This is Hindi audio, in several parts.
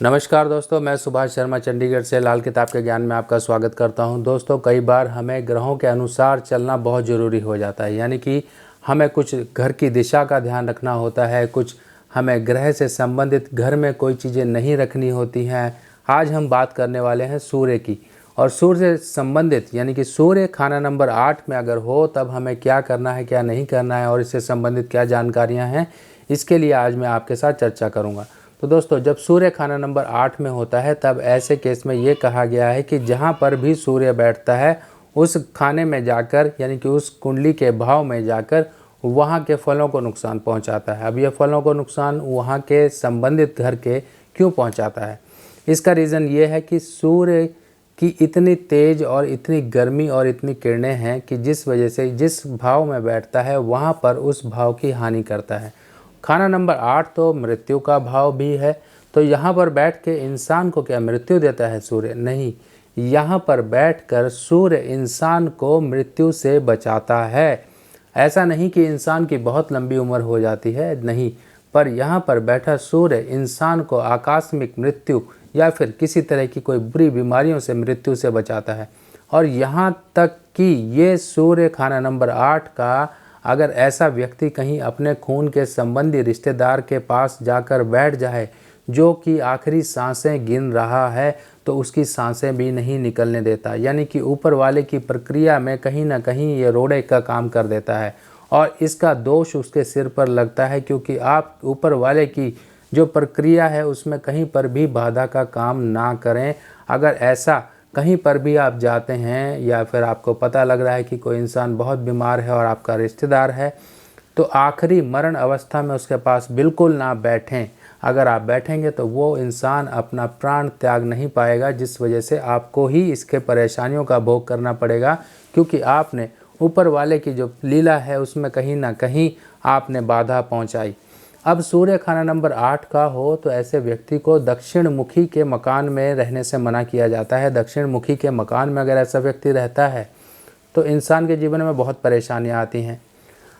नमस्कार दोस्तों, मैं सुभाष शर्मा चंडीगढ़ से लाल किताब के ज्ञान में आपका स्वागत करता हूं। दोस्तों, कई बार हमें ग्रहों के अनुसार चलना बहुत ज़रूरी हो जाता है, यानी कि हमें कुछ घर की दिशा का ध्यान रखना होता है, कुछ हमें ग्रह से संबंधित घर में कोई चीज़ें नहीं रखनी होती हैं। आज हम बात करने वाले हैं सूर्य की, और सूर्य से संबंधित यानी कि सूर्य खाना नंबर 8 में अगर हो तब हमें क्या करना है, क्या नहीं करना है और इससे संबंधित क्या जानकारियाँ हैं, इसके लिए आज मैं आपके साथ चर्चा करूँगा। तो दोस्तों, जब सूर्य खाना नंबर 8 में होता है तब ऐसे केस में ये कहा गया है कि जहाँ पर भी सूर्य बैठता है उस खाने में जाकर यानी कि उस कुंडली के भाव में जाकर वहाँ के फलों को नुकसान पहुँचाता है। अब ये फलों को नुकसान वहाँ के संबंधित घर के क्यों पहुँचाता है? इसका रीज़न ये है कि सूर्य की इतनी तेज़ और इतनी गर्मी और इतनी किरणें हैं कि जिस वजह से जिस भाव में बैठता है वहाँ पर उस भाव की हानि करता है। खाना नंबर 8 तो मृत्यु का भाव भी है, तो यहाँ पर बैठ के इंसान को क्या मृत्यु देता है सूर्य? नहीं, यहाँ पर बैठकर सूर्य इंसान को मृत्यु से बचाता है। ऐसा नहीं कि इंसान की बहुत लंबी उम्र हो जाती है, नहीं, पर यहाँ पर बैठा सूर्य इंसान को आकस्मिक मृत्यु या फिर किसी तरह की कोई बुरी बीमारियों से मृत्यु से बचाता है। और यहाँ तक कि ये सूर्य खाना नंबर 8 का अगर ऐसा व्यक्ति कहीं अपने खून के संबंधी रिश्तेदार के पास जाकर बैठ जाए जो कि आखिरी सांसें गिन रहा है तो उसकी सांसें भी नहीं निकलने देता, यानी कि ऊपर वाले की प्रक्रिया में कहीं ना कहीं ये रोड़े का काम कर देता है और इसका दोष उसके सिर पर लगता है, क्योंकि आप ऊपर वाले की जो प्रक्रिया है उसमें कहीं पर भी बाधा का काम ना करें। अगर ऐसा कहीं पर भी आप जाते हैं या फिर आपको पता लग रहा है कि कोई इंसान बहुत बीमार है और आपका रिश्तेदार है, तो आखिरी मरण अवस्था में उसके पास बिल्कुल ना बैठें। अगर आप बैठेंगे तो वो इंसान अपना प्राण त्याग नहीं पाएगा, जिस वजह से आपको ही इसके परेशानियों का भोग करना पड़ेगा, क्योंकि आपने ऊपर वाले की जो लीला है उसमें कहीं ना कहीं आपने बाधा पहुँचाई। अब सूर्य खाना नंबर 8 का हो तो ऐसे व्यक्ति को दक्षिण मुखी के मकान में रहने से मना किया जाता है। दक्षिण मुखी के मकान में अगर ऐसा व्यक्ति रहता है तो इंसान के जीवन में बहुत परेशानियां आती हैं।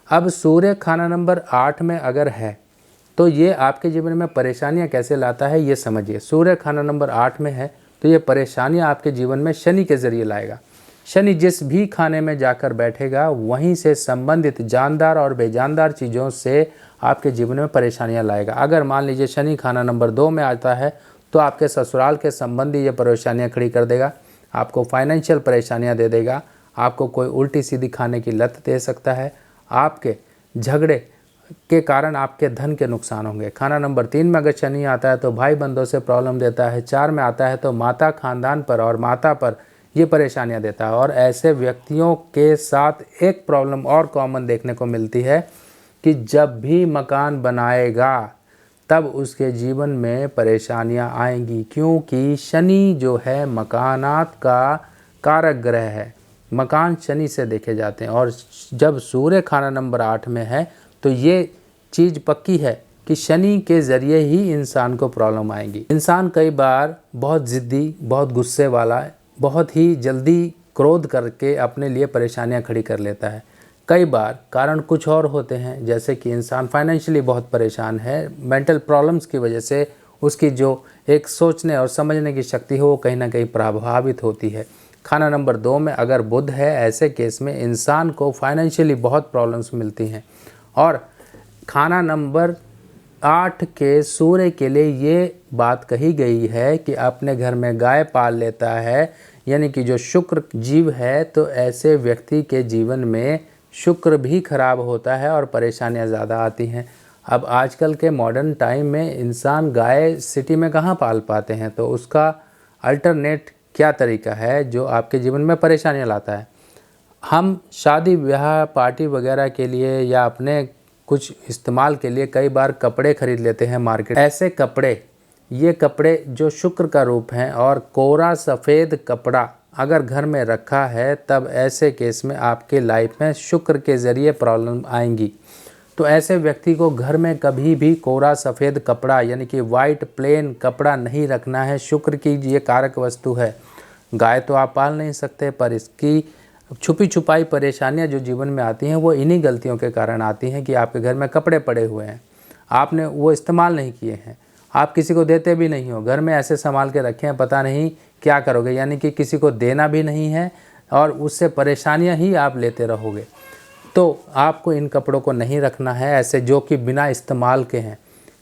अब सूर्य खाना नंबर 8 में अगर है तो ये आपके जीवन में परेशानियां कैसे लाता है, ये समझिए। सूर्य खाना नंबर 8 में है तो ये परेशानियाँ आपके जीवन में शनि के ज़रिए लाएगा। शनि जिस भी खाने में जाकर बैठेगा वहीं से संबंधित जानदार और बेजानदार चीज़ों से आपके जीवन में परेशानियां लाएगा। अगर मान लीजिए शनि खाना नंबर 2 में आता है तो आपके ससुराल के संबंधी ये परेशानियां खड़ी कर देगा, आपको फाइनेंशियल परेशानियां दे देगा, आपको कोई उल्टी सीधी खाने की लत दे सकता है, आपके झगड़े के कारण आपके धन के नुकसान होंगे। खाना नंबर 3 में अगर शनि आता है तो भाई बंधों से प्रॉब्लम देता है। 4 में आता है तो माता खानदान पर और माता पर ये परेशानियां देता है। और ऐसे व्यक्तियों के साथ एक प्रॉब्लम और कॉमन देखने को मिलती है कि जब भी मकान बनाएगा तब उसके जीवन में परेशानियां आएंगी, क्योंकि शनि जो है मकानात का कारक ग्रह है। मकान शनि से देखे जाते हैं और जब सूर्य खाना नंबर 8 में है तो ये चीज़ पक्की है कि शनि के ज़रिए ही इंसान को प्रॉब्लम आएगी। इंसान कई बार बहुत ज़िद्दी, बहुत गुस्से वाला, बहुत ही जल्दी क्रोध करके अपने लिए परेशानियां खड़ी कर लेता है। कई बार कारण कुछ और होते हैं, जैसे कि इंसान फाइनेंशियली बहुत परेशान है, मेंटल प्रॉब्लम्स की वजह से उसकी जो एक सोचने और समझने की शक्ति है वो कहीं ना कहीं प्रभावित होती है। खाना नंबर 2 में अगर बुध है, ऐसे केस में इंसान को फाइनेंशियली बहुत प्रॉब्लम्स मिलती हैं। और खाना नंबर 8 के सूर्य के लिए ये बात कही गई है कि अपने घर में गाय पाल लेता है, यानी कि जो शुक्र जीव है, तो ऐसे व्यक्ति के जीवन में शुक्र भी खराब होता है और परेशानियां ज़्यादा आती हैं। अब आजकल के मॉडर्न टाइम में इंसान गाय सिटी में कहाँ पाल पाते हैं, तो उसका अल्टरनेट क्या तरीका है जो आपके जीवन में परेशानियां लाता है? हम शादी ब्याह पार्टी वगैरह के लिए या अपने कुछ इस्तेमाल के लिए कई बार कपड़े खरीद लेते हैं मार्केट। ऐसे कपड़े, ये कपड़े जो शुक्र का रूप हैं और कोरा सफ़ेद कपड़ा अगर घर में रखा है तब ऐसे केस में आपके लाइफ में शुक्र के ज़रिए प्रॉब्लम आएंगी। तो ऐसे व्यक्ति को घर में कभी भी कोरा सफ़ेद कपड़ा यानी कि वाइट प्लेन कपड़ा नहीं रखना है। शुक्र की ये कारक वस्तु है। गाय तो आप पाल नहीं सकते, पर इसकी छुपी छुपाई परेशानियां जो जीवन में आती हैं वो इन्हीं गलतियों के कारण आती हैं कि आपके घर में कपड़े पड़े हुए हैं, आपने वो इस्तेमाल नहीं किए हैं आप किसी को देते भी नहीं हो, घर में ऐसे संभाल के रखे हैं, पता नहीं क्या करोगे, यानी कि किसी को देना भी नहीं है और उससे परेशानियां ही आप लेते रहोगे। तो आपको इन कपड़ों को नहीं रखना है ऐसे, जो कि बिना इस्तेमाल के हैं।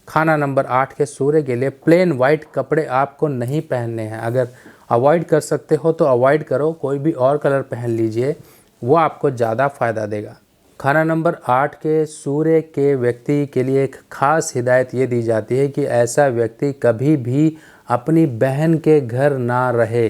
खाना नंबर 8 के सूर्य के लिए प्लेन वाइट कपड़े आपको नहीं पहनने हैं। अगर अवॉइड कर सकते हो तो अवॉइड करो, कोई भी और कलर पहन लीजिए, वो आपको ज़्यादा फ़ायदा देगा। खाना नंबर 8 के सूर्य के व्यक्ति के लिए एक ख़ास हिदायत ये दी जाती है कि ऐसा व्यक्ति कभी भी अपनी बहन के घर ना रहे,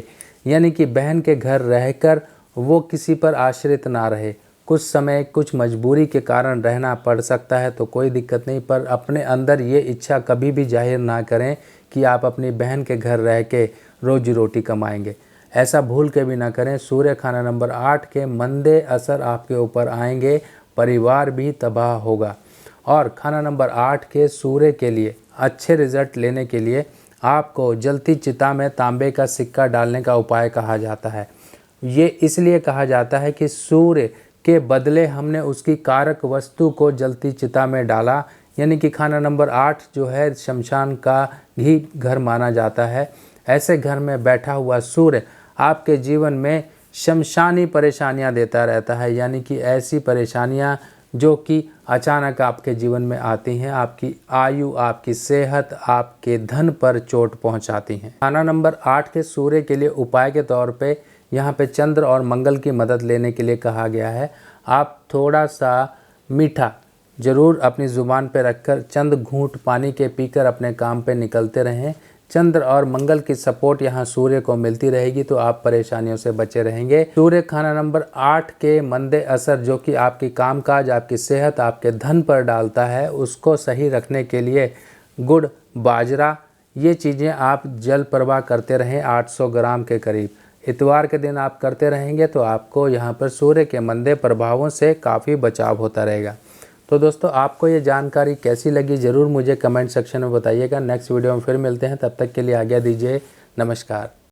यानी कि बहन के घर रहकर वो किसी पर आश्रित ना रहे। कुछ समय कुछ मजबूरी के कारण रहना पड़ सकता है तो कोई दिक्कत नहीं, पर अपने अंदर ये इच्छा कभी भी जाहिर ना करें कि आप अपनी बहन के घर रह के रोजी रोटी कमाएंगे। ऐसा भूल के भी ना करें। सूर्य खाना नंबर 8 के मंदे असर आपके ऊपर आएंगे, परिवार भी तबाह होगा। और खाना नंबर 8 के सूर्य के लिए अच्छे रिजल्ट लेने के लिए आपको जलती चिता में तांबे का सिक्का डालने का उपाय कहा जाता है। ये इसलिए कहा जाता है कि सूर्य के बदले हमने उसकी कारक वस्तु को जलती चिता में डाला, यानी कि खाना नंबर 8 जो है शमशान का ही घर माना जाता है। ऐसे घर में बैठा हुआ सूर्य आपके जीवन में शमशानी परेशानियां देता रहता है, यानी कि ऐसी परेशानियां जो कि अचानक आपके जीवन में आती हैं, आपकी आयु, आपकी सेहत, आपके धन पर चोट पहुंचाती हैं। खाना नंबर 8 के सूर्य के लिए उपाय के तौर पे यहाँ पे चंद्र और मंगल की मदद लेने के लिए कहा गया है। आप थोड़ा सा मीठा ज़रूर अपनी ज़ुबान पे रखकर चंद घूंट पानी के पीकर अपने काम पे निकलते रहें। चंद्र और मंगल की सपोर्ट यहाँ सूर्य को मिलती रहेगी तो आप परेशानियों से बचे रहेंगे। सूर्य खाना नंबर 8 के मंदे असर जो कि आपकी कामकाज, आपकी सेहत, आपके धन पर डालता है, उसको सही रखने के लिए गुड़, बाजरा, ये चीज़ें आप जल प्रवाह करते रहें 800 ग्राम के करीब। इतवार के दिन आप करते रहेंगे तो आपको यहाँ पर सूर्य के मंदे प्रभावों से काफ़ी बचाव होता रहेगा। तो दोस्तों, आपको ये जानकारी कैसी लगी ज़रूर मुझे कमेंट सेक्शन में बताइएगा। नेक्स्ट वीडियो में फिर मिलते हैं, तब तक के लिए आज्ञा दीजिए। नमस्कार।